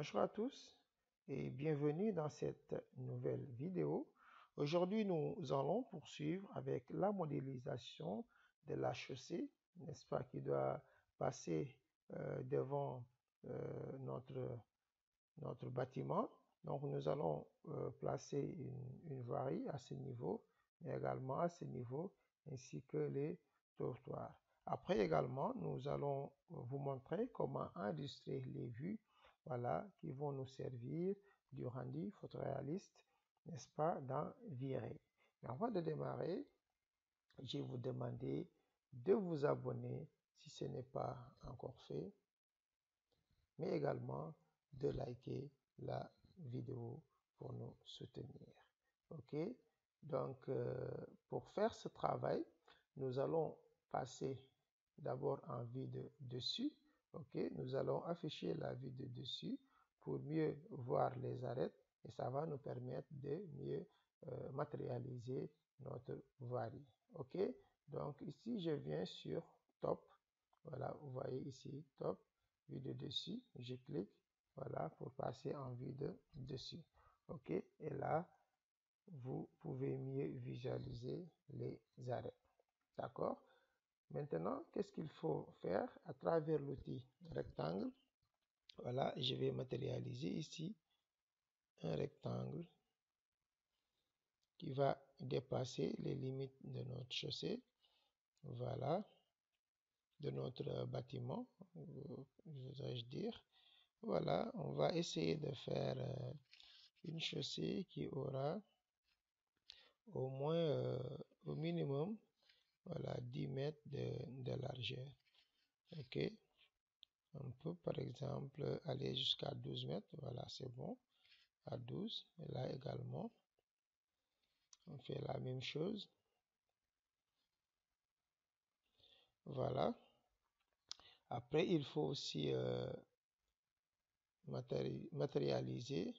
Bonjour à tous et bienvenue dans cette nouvelle vidéo. Aujourd'hui, nous allons poursuivre avec la modélisation de la chaussée, n'est-ce pas, qui doit passer devant notre bâtiment. Donc, nous allons placer une voirie à ce niveau, mais également à ce niveau, ainsi que les trottoirs. Après également, nous allons vous montrer comment enregistrer les vues, voilà, qui vont nous servir du rendu photoréaliste, n'est-ce pas, dans V-Ray. Mais avant de démarrer, je vais vous demander de vous abonner si ce n'est pas encore fait, mais également de liker la vidéo pour nous soutenir. OK? Donc, pour faire ce travail, nous allons passer d'abord en vue de dessus. OK? Nous allons afficher la vue de dessus pour mieux voir les arêtes et ça va nous permettre de mieux matérialiser notre varie. OK? Donc, ici, je viens sur Top. Voilà, vous voyez ici, Top, vue de dessus. Je clique, voilà, pour passer en vue de dessus. OK? Et là, vous pouvez mieux visualiser les arêtes. D'accord? Maintenant, qu'est-ce qu'il faut faire à travers l'outil rectangle? Voilà, je vais matérialiser ici un rectangle qui va dépasser les limites de notre chaussée. Voilà, de notre bâtiment, voudrais-je dire. Voilà, on va essayer de faire une chaussée qui aura au moins, au minimum, voilà, 10 mètres de largeur. OK. On peut par exemple aller jusqu'à 12 mètres. Voilà, c'est bon. À 12. Et là également, on fait la même chose. Voilà. Après, il faut aussi matérialiser,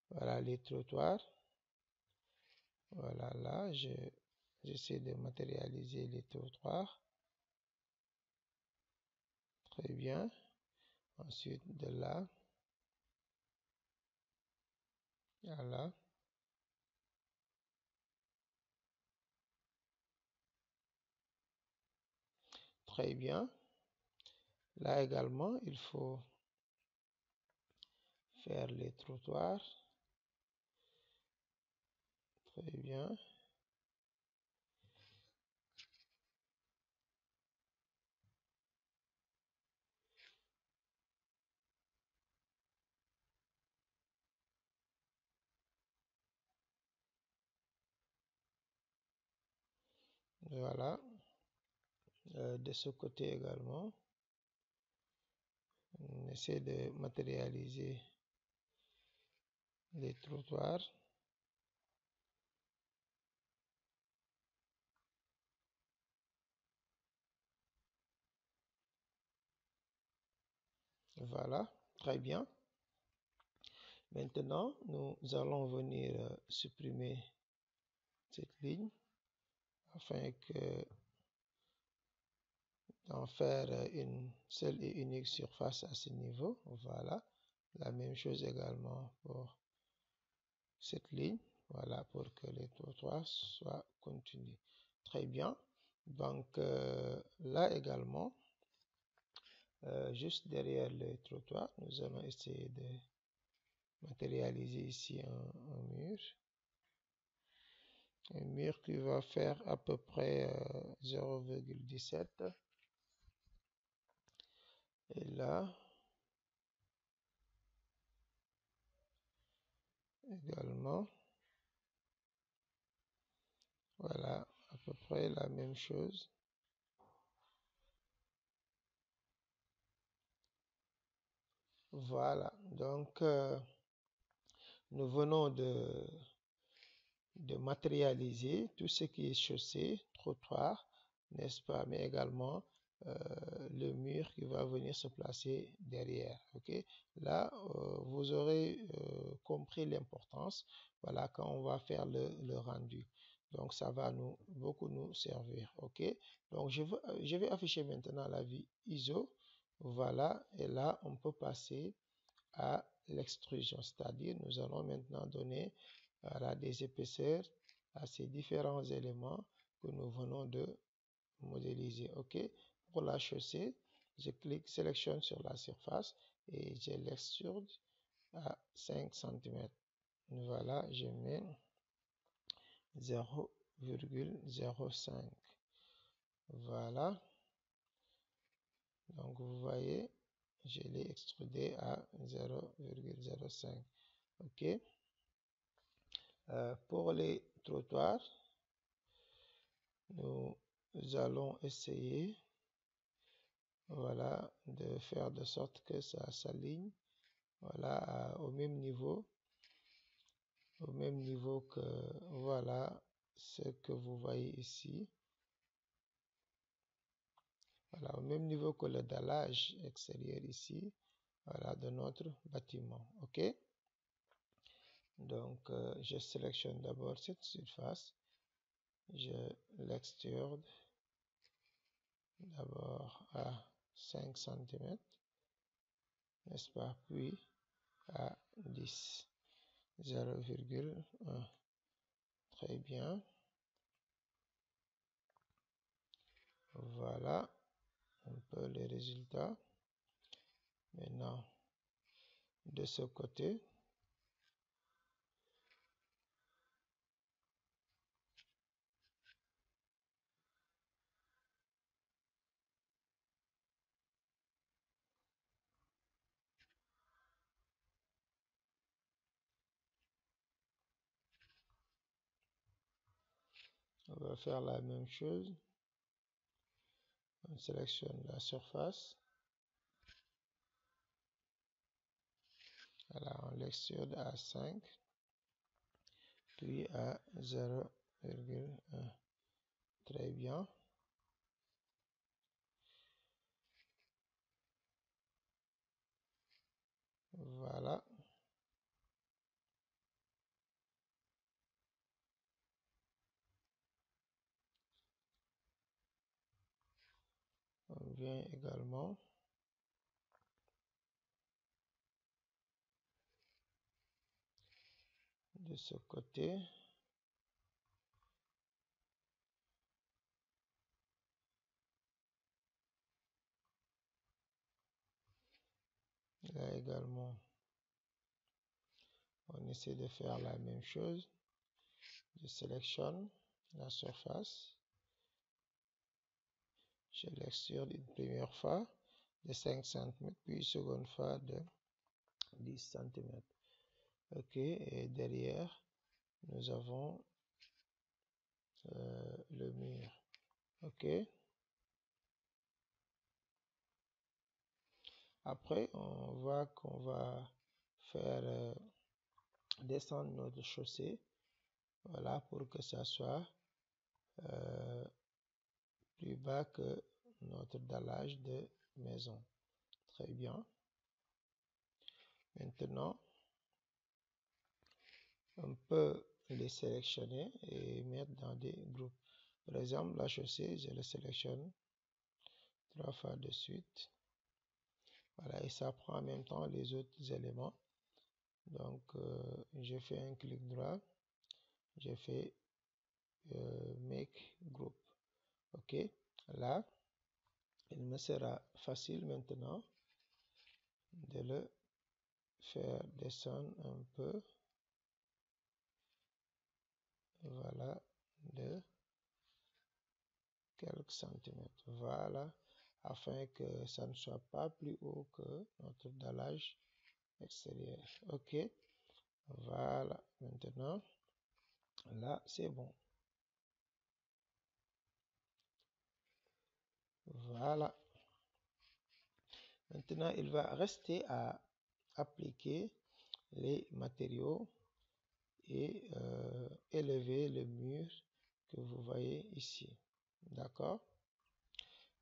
voilà, les trottoirs. Voilà, là, j'essaie de matérialiser les trottoirs. Très bien. Ensuite, de là, voilà. Très bien. Là également, il faut faire les trottoirs. Très bien. Voilà. De ce côté également, on essaie de matérialiser les trottoirs. Voilà, très bien. Maintenant, nous allons venir supprimer cette ligne afin d'en faire une seule et unique surface à ce niveau. Voilà, la même chose également pour cette ligne. Voilà, pour que les trottoirs soient continus. Très bien. Donc là également, juste derrière le trottoir, nous allons essayer de matérialiser ici un mur. Un mur qui va faire à peu près 0,17. Et là, également, voilà, à peu près la même chose. Voilà, donc nous venons de matérialiser tout ce qui est chaussée, trottoir, n'est-ce pas, mais également le mur qui va venir se placer derrière. Ok, là vous aurez compris l'importance, voilà, quand on va faire le rendu. Donc ça va beaucoup nous servir. Ok, donc je vais afficher maintenant la vue ISO. Voilà, et là on peut passer à l'extrusion, c'est-à-dire nous allons maintenant donner des épaisseurs à ces différents éléments que nous venons de modéliser. OK. Pour la chaussée, je clique, sélectionne sur la surface et je l'extrude à 5 cm. Voilà, je mets 0,05. Voilà. Donc vous voyez, je l'ai extrudé à 0,05. OK. Pour les trottoirs, nous allons essayer, voilà, de faire de sorte que ça s'aligne, voilà, au même niveau que, voilà, ce que vous voyez ici. Voilà, au même niveau que le dallage extérieur ici, voilà, de notre bâtiment. OK. Donc, je sélectionne d'abord cette surface. Je l'extrude d'abord à 5 cm, n'est-ce pas? Puis à 10, 0,1. Très bien. Voilà un peu les résultats. Maintenant, de ce côté, on va faire la même chose. On sélectionne la surface. Voilà, on l'extrude à 5, puis à 0,1. Très bien. Voilà. On vient également de ce côté. Là également, on essaie de faire la même chose. Je sélectionne la surface. Je l'extrude une première fois de 5 cm, puis une seconde fois de 10 cm. OK, et derrière, nous avons le mur. OK. Après, on voit qu'on va faire descendre notre chaussée. Voilà, pour que ça soit plus bas que notre dallage de maison. Très bien. Maintenant, on peut les sélectionner et mettre dans des groupes. Par exemple, la chaussée, je le sélectionne 3 fois de suite. Voilà, et ça prend en même temps les autres éléments. Donc, je fais un clic droit. Je fais Make Group. OK. Là, il me sera facile maintenant de le faire descendre un peu. Voilà, de quelques centimètres. Voilà, afin que ça ne soit pas plus haut que notre dallage extérieur. OK. Voilà, maintenant, là, c'est bon. Voilà. Maintenant, il va rester à appliquer les matériaux et élever le mur que vous voyez ici. D'accord?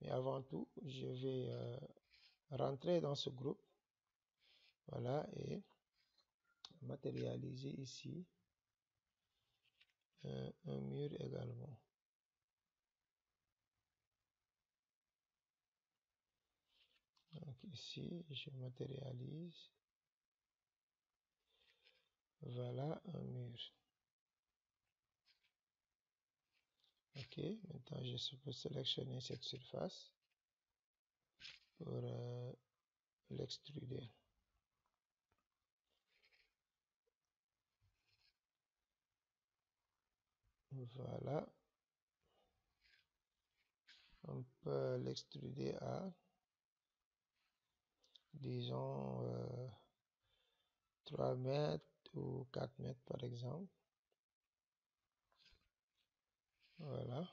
Mais avant tout, je vais rentrer dans ce groupe. Voilà, et matérialiser ici un mur également. Donc ici, je matérialise. Voilà un mur. Ok, maintenant je peux sélectionner cette surface pour l'extruder. Voilà. On peut l'extruder à, disons, 3 mètres ou 4 mètres par exemple. Voilà.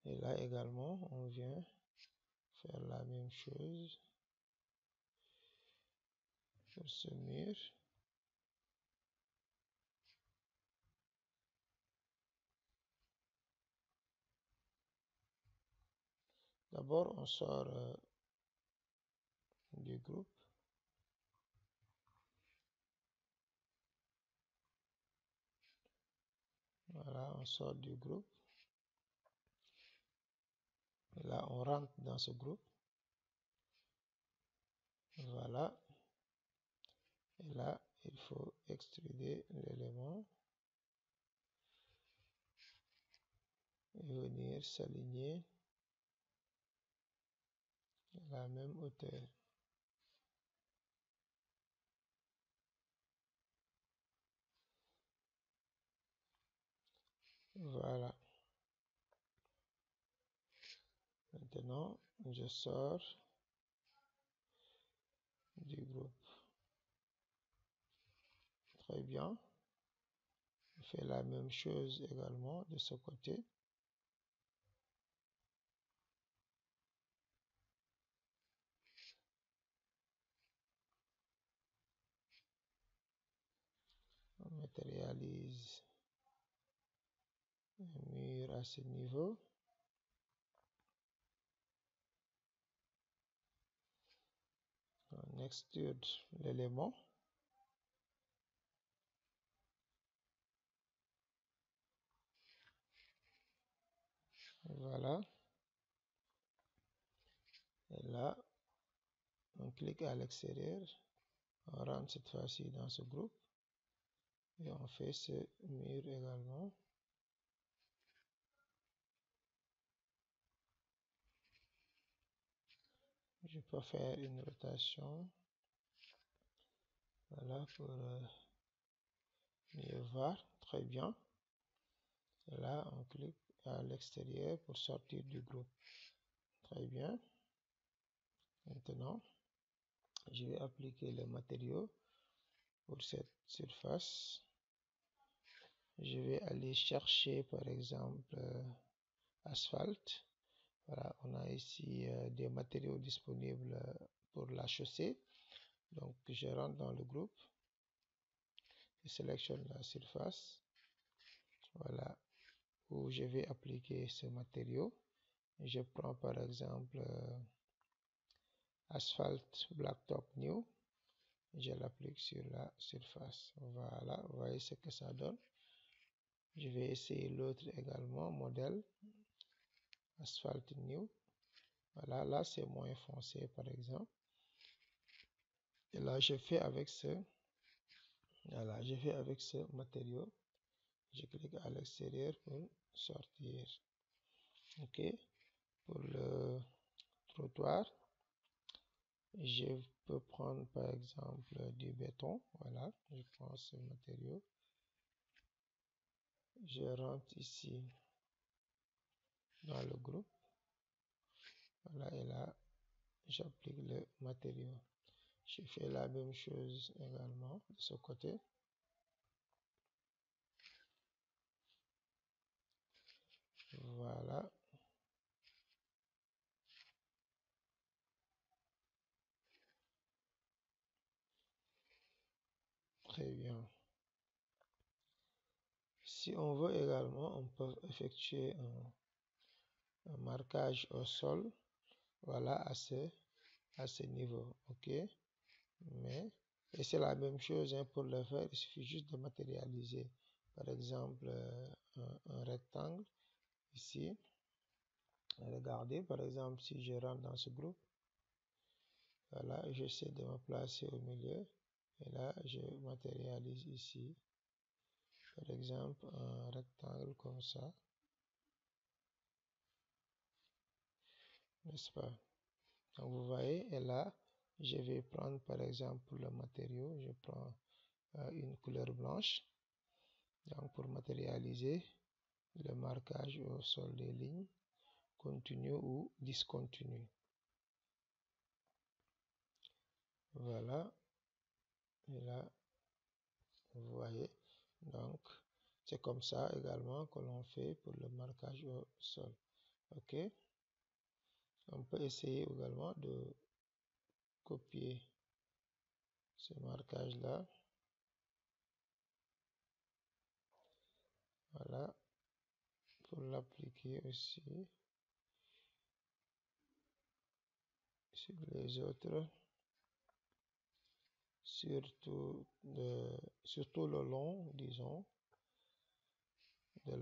Et là également, on vient faire la même chose sur ce mur. D'abord, on sort du groupe. Voilà, on sort du groupe. Et là, on rentre dans ce groupe. Voilà. Et là, il faut extruder l'élément et venir s'aligner à la même hauteur. Voilà. Maintenant, je sors du groupe. Très bien. On fait la même chose également de ce côté. On matérialise un mur à ce niveau. On extrude l'élément. Voilà. Et là, on clique à l'extérieur. On rentre cette fois-ci dans ce groupe. Et on fait ce mur également. Je peux faire une rotation. Voilà pour mieux voir. Très bien. Et là, on clique à l'extérieur pour sortir du groupe. Très bien. Maintenant, je vais appliquer le matériau pour cette surface. Je vais aller chercher par exemple asphalte. Voilà, on a ici des matériaux disponibles pour la chaussée. Donc, je rentre dans le groupe. Je sélectionne la surface. Voilà, où je vais appliquer ce matériau. Je prends par exemple Asphalt Blacktop New. Je l'applique sur la surface. Voilà, vous voyez ce que ça donne. Je vais essayer l'autre également, modèle Asphalt New. Voilà, là c'est moins foncé par exemple. Et là je fais avec ce, voilà, je fais avec ce matériau. Je clique à l'extérieur pour sortir. Ok, pour le trottoir, je peux prendre par exemple du béton. Voilà, je prends ce matériau. Je rentre ici dans le groupe. Voilà, et là, j'applique le matériau. Je fais la même chose également de ce côté. Voilà. Très bien. Si on veut également, on peut effectuer un marquage au sol. Voilà, à ce niveau. OK. Mais, et c'est la même chose hein, pour le faire. Il suffit juste de matérialiser. Par exemple, un rectangle ici. Regardez, par exemple, si je rentre dans ce groupe. Voilà, j'essaie de me placer au milieu Et là, je matérialise ici, par exemple, un rectangle comme ça, n'est-ce pas? Donc, vous voyez, et là, je vais prendre, par exemple, pour le matériau, je prends une couleur blanche, donc pour matérialiser le marquage au sol des lignes, continu ou discontinu. Voilà, et là, vous voyez, donc c'est comme ça également que l'on fait pour le marquage au sol. Ok, on peut essayer également de copier ce marquage là. Voilà, pour l'appliquer aussi sur les autres, surtout le long, disons, de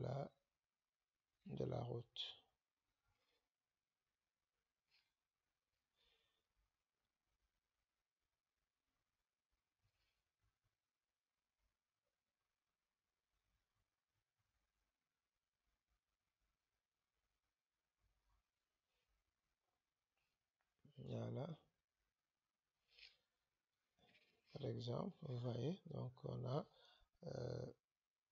la route. Voilà, par exemple, vous voyez, donc on a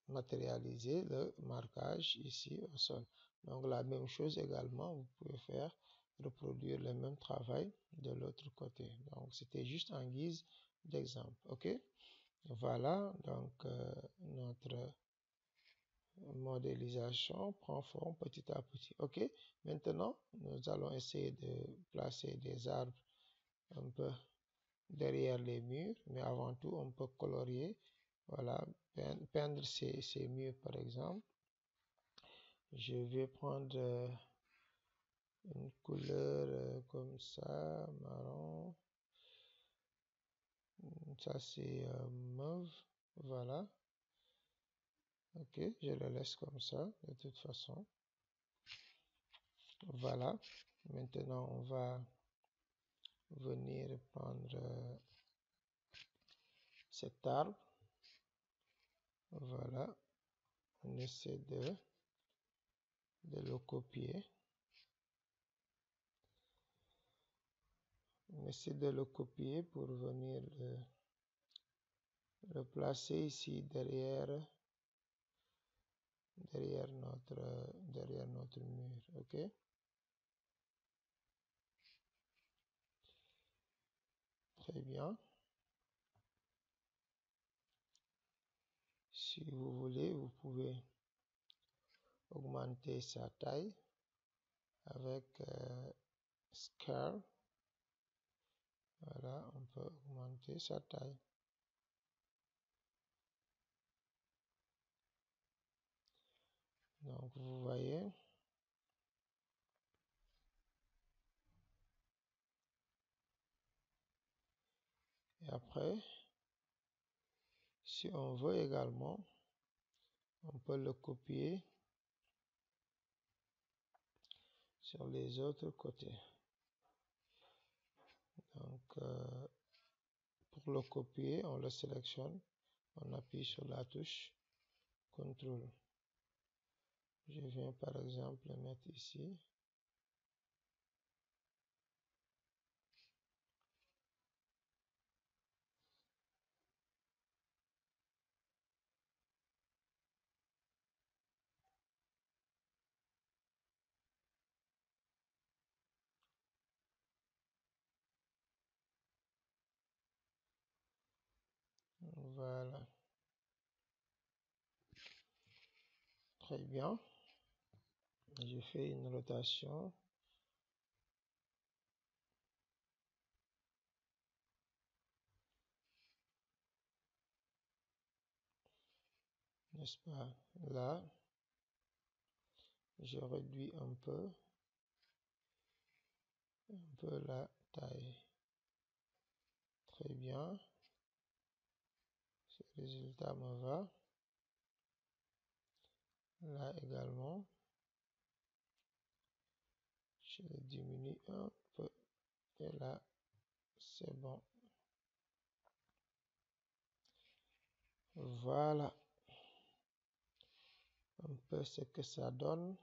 matérialisé le marquage ici au sol. Donc la même chose également, vous pouvez faire, reproduire le même travail de l'autre côté. Donc c'était juste en guise d'exemple. Ok, voilà, donc notre modélisation prend forme petit à petit. Ok, maintenant nous allons essayer de placer des arbres un peu derrière les murs, mais avant tout on peut colorier, voilà, peindre ces murs par exemple. Je vais prendre une couleur comme ça, marron, ça c'est mauve, voilà. Ok, je le laisse comme ça de toute façon. Voilà, maintenant on va venir prendre cet arbre. Voilà, on essaie de le copier. On essaie de le copier pour venir le placer ici derrière notre mur. Ok, très bien. Si vous voulez, vous pouvez augmenter sa taille avec Scale. Voilà, on peut augmenter sa taille. Donc, vous voyez, et après, si on veut également, on peut le copier sur les autres côtés. Donc, pour le copier, on le sélectionne, on appuie sur la touche CTRL. Je viens par exemple le mettre ici. Voilà, très bien. Je fais une rotation. N'est-ce pas? Là, je réduis un peu la taille. Très bien. Ce résultat me va. Là également, je le diminue un peu. Et là, c'est bon. Voilà un peu ce que ça donne.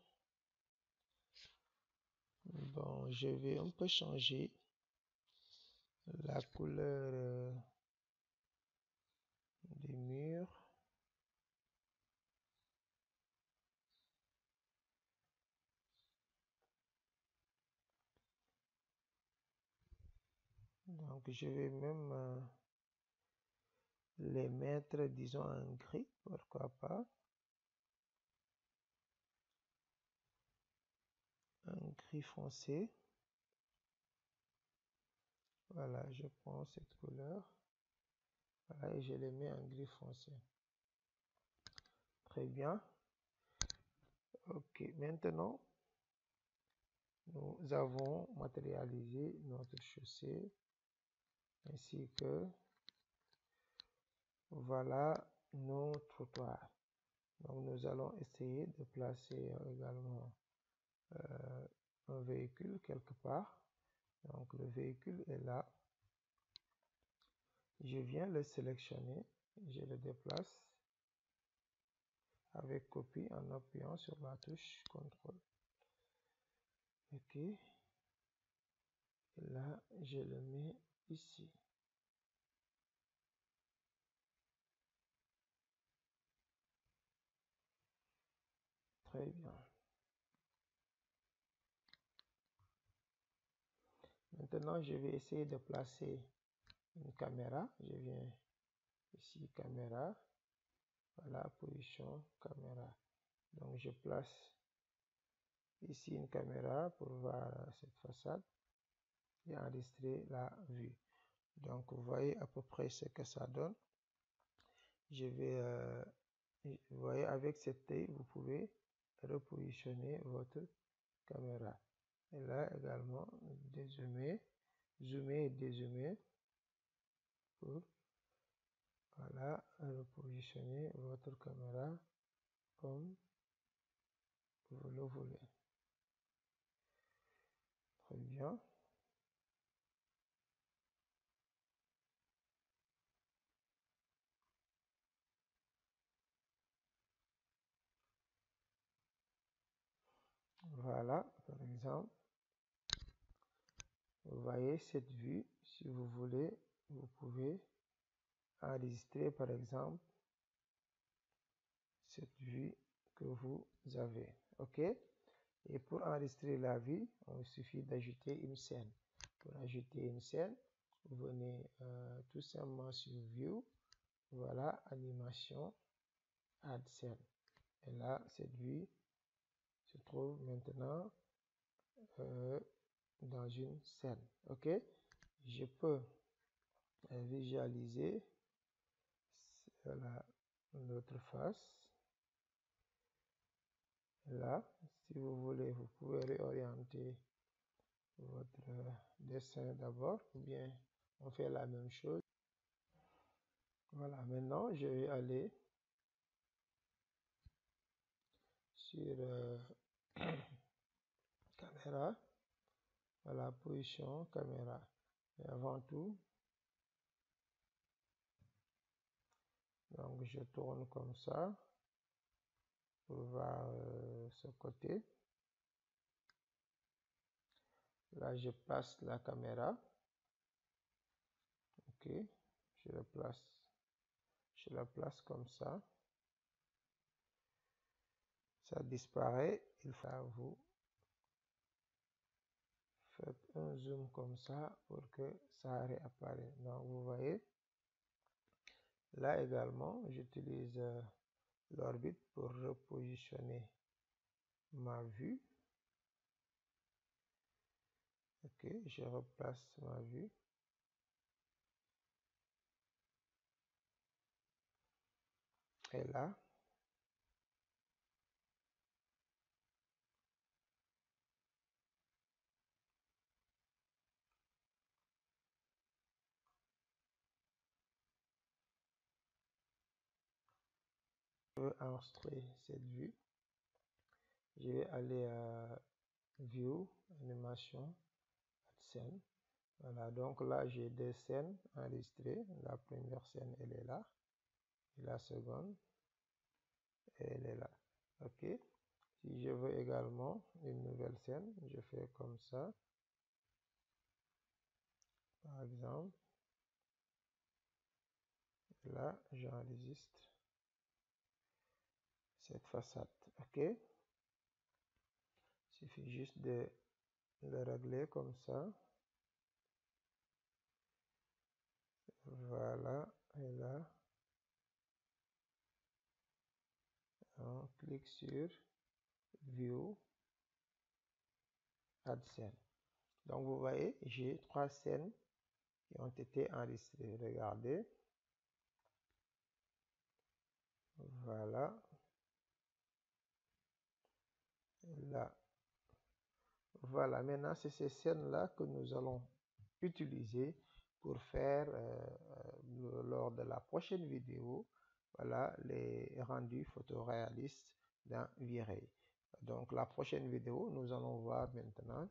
Bon, je vais un peu changer la couleur des murs. Donc, je vais même les mettre, disons, en gris, pourquoi pas. Un gris foncé. Voilà, je prends cette couleur. Voilà, et je les mets en gris foncé. Très bien. Ok, maintenant, nous avons matérialisé notre chaussée ainsi que voilà nos trottoirs. Donc, nous allons essayer de placer également un véhicule quelque part. Donc, le véhicule est là. Je viens le sélectionner. Je le déplace avec copie en appuyant sur la touche CTRL. Ok. Et là, je le mets ici. Très bien. Maintenant, je vais essayer de placer une caméra. Je viens ici, caméra. Voilà, position, caméra. Donc, je place ici une caméra pour voir cette façade et enregistrer la vue. Donc, vous voyez à peu près ce que ça donne. Je vais, vous voyez, avec cette taille, vous pouvez repositionner votre caméra. Et là également, dézoomer, zoomer et dézoomer pour, voilà, repositionner votre caméra comme vous le voulez. Très bien. Voilà, par exemple, vous voyez cette vue. Si vous voulez, vous pouvez enregistrer, par exemple, cette vue que vous avez. OK? Et pour enregistrer la vue, il suffit d'ajouter une scène. Pour ajouter une scène, vous venez tout simplement sur View. Voilà, animation, add scène. Et là, cette vue se trouve maintenant dans une scène. OK? Je peux visualiser l'autre face. Là, si vous voulez, vous pouvez réorienter votre dessin d'abord, ou bien on fait la même chose. Voilà, maintenant je vais aller sur caméra, voilà, position caméra. Et avant tout, donc je tourne comme ça pour voir ce côté. Là, je place la caméra. Ok, je la place comme ça. Ça disparaît. Il faut que vous faites un zoom comme ça pour que ça réapparaisse. Donc, vous voyez, là également, j'utilise l'orbite pour repositionner ma vue. Ok, je replace ma vue. Et là, je veux enregistrer cette vue. Je vais aller à View, Animation, Scène. Voilà, donc là j'ai deux scènes enregistrées. La première scène, elle est là. et la seconde, elle est là. OK. Si je veux également une nouvelle scène, je fais comme ça. Par exemple, là, j'enregistre cette façade. OK. Il suffit juste de le régler comme ça. Voilà. Et là, on clique sur View, Add Scène. Donc, vous voyez, j'ai 3 scènes qui ont été enregistrées. Regardez. Voilà. Là. Voilà. Maintenant, c'est ces scènes-là que nous allons utiliser pour faire, lors de la prochaine vidéo, voilà, les rendus photoréalistes dans V-Ray. Donc, la prochaine vidéo, nous allons voir maintenant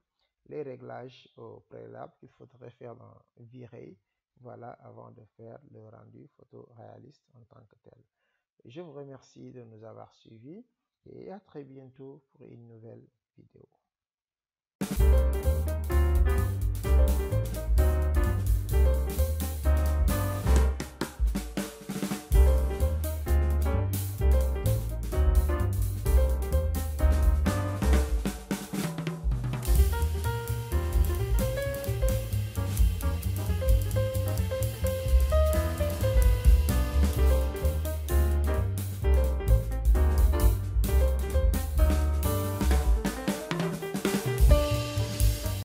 les réglages au préalable qu'il faudrait faire dans V-Ray, voilà, avant de faire le rendu photoréaliste en tant que tel. Je vous remercie de nous avoir suivis et à très bientôt pour une nouvelle vidéo.